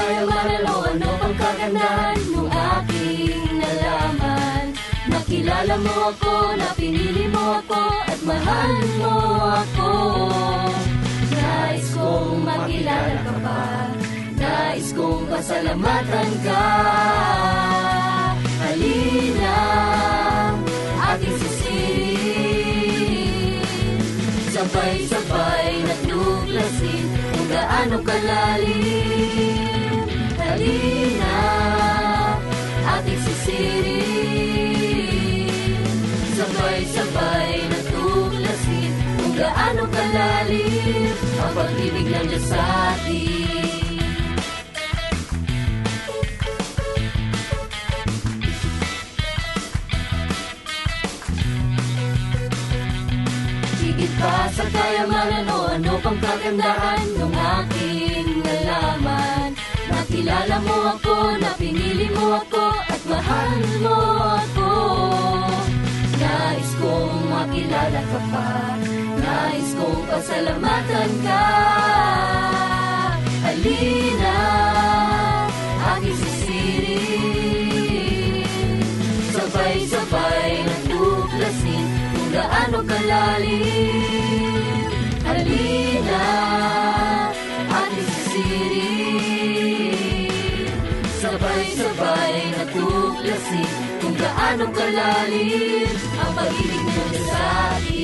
kayamanan o ano pang kagandahan nung aking nalaman. Nakilala mo ako, napinili mo ako, at mahal mo ako. Nais kong makilala ka pa, nais kong pasalamatan ka. Halina, ating sisirin, sabay-sabay na tuklasin kung gaano kalalim. Halina, ating sisirin, sabay-sabay na tuklasin kung gaano kalalim ang pag-ibig ng Diyos sa atin. Higit pa sa kayamanan o ano pang kagandahan nung aking nalaman. Nakilala mo ako, napinili mo ako, at mahal mo ako. Nais kong makilala ka pa, nais kong pasalamatan ka. Halina, aking sisirin, sabay-sabay na tuklasin kung gaano kalalim. Halina, ating sisirin, sabay-sabay na tuklasin kung gaano kalalim ang pag-ibig mo sa atin.